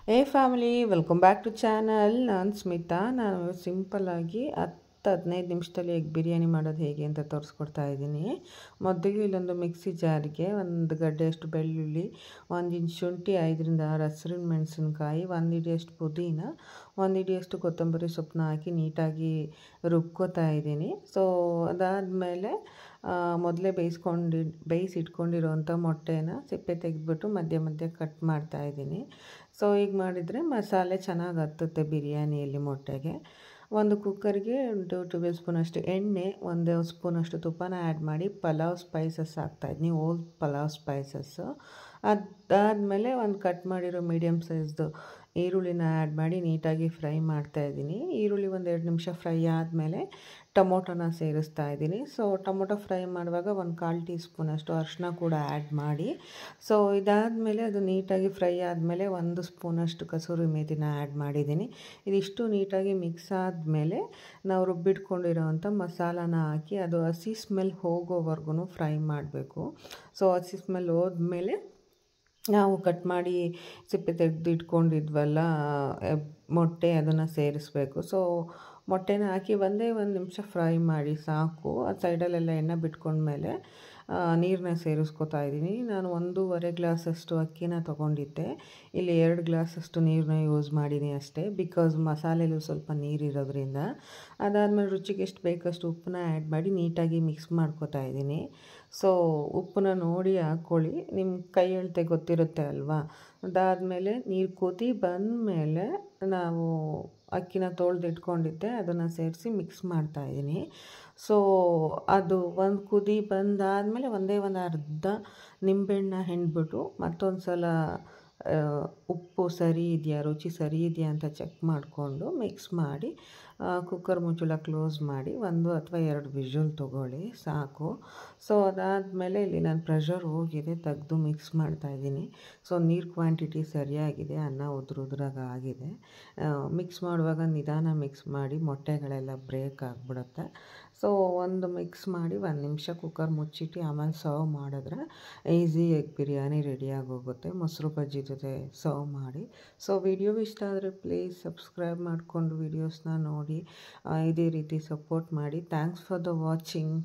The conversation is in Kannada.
Hey family, welcome back to channel. ನಾನು ಸ್ಮಿತಾ. ನಾನು ಸಿಂಪಲ್ಲಾಗಿ 10-15 ನಿಮಿಷದಲ್ಲಿ ಎಗ್ ಬಿರಿಯಾನಿ ಮಾಡೋದು ಹೇಗೆ ಅಂತ ತೋರಿಸ್ಕೊಡ್ತಾ ಇದ್ದೀನಿ. ಮೊದಲಿಗೆ ಇಲ್ಲೊಂದು ಮಿಕ್ಸಿ ಜಾರಿಗೆ 1 ಗಡ್ಡೆಯಷ್ಟು ಬೆಳ್ಳುಳ್ಳಿ, 1 ಇಂಚ್ ಶುಂಠಿ, 5-6 ಹಸಿರು ಮೆಣಸಿನ್ಕಾಯಿ, 1 ಹಿಡಿಯಷ್ಟು ಪುದೀನ, 1 ಹಿಡಿಯಷ್ಟು ಕೊತ್ತಂಬರಿ ಸೊಪ್ಪನ್ನ ಹಾಕಿ ನೀಟಾಗಿ ರುಬ್ಕೋತಾ ಇದ್ದೀನಿ. ಸೊ ಅದಾದಮೇಲೆ ಮೊದಲೇ ಬೇಯಿಸಿಟ್ಕೊಂಡಿರೋವಂಥ ಮೊಟ್ಟೆನ ಸಿಪ್ಪೆ ತೆಗೆದ್ಬಿಟ್ಟು ಮಧ್ಯ ಮಧ್ಯ ಕಟ್ ಮಾಡ್ತಾಯಿದ್ದೀನಿ. ಸೊ ಈಗ ಮಾಡಿದರೆ ಮಸಾಲೆ ಚೆನ್ನಾಗಿ ಹತ್ತುತ್ತೆ ಬಿರಿಯಾನಿಯಲ್ಲಿ ಮೊಟ್ಟೆಗೆ. ಒಂದು ಕುಕ್ಕರ್ಗೆ 2 ಟೇಬಲ್ ಸ್ಪೂನಷ್ಟು ಎಣ್ಣೆ, 1 ಸ್ಪೂನಷ್ಟು ತುಪ್ಪನ ಆ್ಯಡ್ ಮಾಡಿ ಪಲಾವ್ ಸ್ಪೈಸಸ್ ಹಾಕ್ತಾಯಿದ್ದೀನಿ, ಓಲ್ ಪಲಾವ್ ಸ್ಪೈಸಸ್ಸು. ಅದಾದಮೇಲೆ ಒಂದು ಕಟ್ ಮಾಡಿರೋ ಮೀಡಿಯಮ್ ಸೈಜ್ದು ಈರುಳ್ಳಿನ ಆ್ಯಡ್ ಮಾಡಿ ನೀಟಾಗಿ ಫ್ರೈ ಮಾಡ್ತಾಯಿದ್ದೀನಿ. ಈರುಳ್ಳಿ 1-2 ನಿಮಿಷ ಫ್ರೈ ಆದಮೇಲೆ ಟೊಮೊಟೊನ ಸೇರಿಸ್ತಾ ಇದ್ದೀನಿ. ಸೊ ಟೊಮೊಟೊ ಫ್ರೈ ಮಾಡುವಾಗ 1/4 ಟೀ ಸ್ಪೂನಷ್ಟು ಅರಿಶಿನ ಕೂಡ ಆ್ಯಡ್ ಮಾಡಿ. ಸೊ ಇದಾದಮೇಲೆ ಅದು ನೀಟಾಗಿ ಫ್ರೈ ಆದಮೇಲೆ 1 ಸ್ಪೂನಷ್ಟು ಕಸೂರಿ ಮೇಥಿನ ಆ್ಯಡ್ ಮಾಡಿದ್ದೀನಿ. ಇದಿಷ್ಟು ನೀಟಾಗಿ ಮಿಕ್ಸ್ ಆದಮೇಲೆ ನಾವು ರುಬ್ಬಿಟ್ಕೊಂಡಿರೋವಂಥ ಮಸಾಲಾನ ಹಾಕಿ ಅದು ಹಸಿ ಸ್ಮೆಲ್ ಹೋಗೋವರೆಗೂ ಫ್ರೈ ಮಾಡಬೇಕು. ಸೊ ಹಸಿ ಸ್ಮೆಲ್ ಹೋದ್ಮೇಲೆ ನಾವು ಕಟ್ ಮಾಡಿ ಸಿಪ್ಪೆ ತೆಗೆದು ಇಟ್ಕೊಂಡಿದ್ವಲ್ಲ ಮೊಟ್ಟೆ, ಅದನ್ನು ಸೇರಿಸ್ಬೇಕು. ಸೊ ಮೊಟ್ಟೆನ ಹಾಕಿ 1 ನಿಮಿಷ ಫ್ರೈ ಮಾಡಿ ಸಾಕು. ಆ ಸೈಡಲ್ಲೆಲ್ಲ ಎಣ್ಣೆ ಬಿಟ್ಕೊಂಡ್ಮೇಲೆ ನೀರನ್ನ ಸೇರಿಸ್ಕೊತಾ ಇದ್ದೀನಿ. ನಾನು 1.5 ಗ್ಲಾಸಷ್ಟು ಅಕ್ಕಿನ ತೊಗೊಂಡಿದ್ದೆ, ಇಲ್ಲಿ 2 ಗ್ಲಾಸಷ್ಟು ನೀರನ್ನ ಯೂಸ್ ಮಾಡಿದ್ದೀನಿ ಅಷ್ಟೇ, ಬಿಕಾಸ್ ಮಸಾಲೆಲೂ ಸ್ವಲ್ಪ ನೀರಿರೋದ್ರಿಂದ. ಅದಾದಮೇಲೆ ರುಚಿಗೆ ಎಷ್ಟು ಬೇಕಷ್ಟು ಉಪ್ಪನ್ನ ಆ್ಯಡ್ ಮಾಡಿ ನೀಟಾಗಿ ಮಿಕ್ಸ್ ಮಾಡ್ಕೊತಾ ಇದ್ದೀನಿ. ಸೊ ಉಪ್ಪನ್ನ ನೋಡಿ ಹಾಕ್ಕೊಳ್ಳಿ, ನಿಮ್ಮ ಕೈ ಅಳತೆ ಗೊತ್ತಿರುತ್ತೆ ಅಲ್ವಾ. ಅದಾದಮೇಲೆ ನೀರು ಕುದಿ ಬಂದಮೇಲೆ ನಾವು ಅಕ್ಕಿನ ತೊಳೆದಿಟ್ಕೊಂಡಿದ್ದೆ ಅದನ್ನು ಸೇರಿಸಿ ಮಿಕ್ಸ್ ಮಾಡ್ತಾಯಿದ್ದೀನಿ. ಸೊ ಅದು ಒಂದು ಕುದಿ ಬಂದಾದಮೇಲೆ ಒಂದು ಅರ್ಧ ನಿಂಬೆಹಣ್ಣ ಹಿಂಡ್ಬಿಟ್ಟು ಮತ್ತೊಂದು ಸಲ ಉಪ್ಪು ಸರಿ ಇದೆಯಾ, ರುಚಿ ಸರಿ ಇದೆಯಾ ಅಂತ ಚೆಕ್ ಮಾಡಿಕೊಂಡು ಮಿಕ್ಸ್ ಮಾಡಿ ಕುಕ್ಕರ್ ಮುಚ್ಚಳ ಕ್ಲೋಸ್ ಮಾಡಿ 1 ಅಥವಾ 2 ವಿಷಲ್ ತೊಗೊಳ್ಳಿ ಸಾಕು. ಸೊ ಅದಾದಮೇಲೆ ಇಲ್ಲಿ ನಾನು ಪ್ರೆಷರ್ ಹೋಗಿದೆ, ತೆಗೆದು ಮಿಕ್ಸ್ ಮಾಡ್ತಾಯಿದ್ದೀನಿ. ಸೊ ನೀರು ಕ್ವಾಂಟಿಟಿ ಸರಿಯಾಗಿದೆ, ಅನ್ನ ಉದುರಾಗ ಆಗಿದೆ. ಮಿಕ್ಸ್ ಮಾಡುವಾಗ ನಿಧಾನ ಮಿಕ್ಸ್ ಮಾಡಿ, ಮೊಟ್ಟೆಗಳೆಲ್ಲ ಬ್ರೇಕ್ ಆಗಿಬಿಡುತ್ತೆ. ಸೊ ಒಂದು ಮಿಕ್ಸ್ ಮಾಡಿ 1 ನಿಮಿಷ ಕುಕ್ಕರ್ ಮುಚ್ಚಿಟ್ಟು ಆಮೇಲೆ ಸರ್ವ್ ಮಾಡಿದ್ರೆ ಈಸಿ ಎಗ್ ಬಿರಿಯಾನಿ ರೆಡಿಯಾಗಿ ಹೋಗುತ್ತೆ. ಮೊಸರು ಬಜ್ಜಿ ಜೊತೆ ಸರ್ವ್ ಮಾಡಿ. ಸೊ ವಿಡಿಯೋ ಇಷ್ಟ ಆದರೆ ಪ್ಲೀಸ್ ಸಬ್ಸ್ಕ್ರೈಬ್ ಮಾಡಿಕೊಂಡು ವಿಡಿಯೋಸ್ನ ನೋಡಿ ಇದೇ ರೀತಿ ಸಪೋರ್ಟ್ ಮಾಡಿ. Thanks for the watching.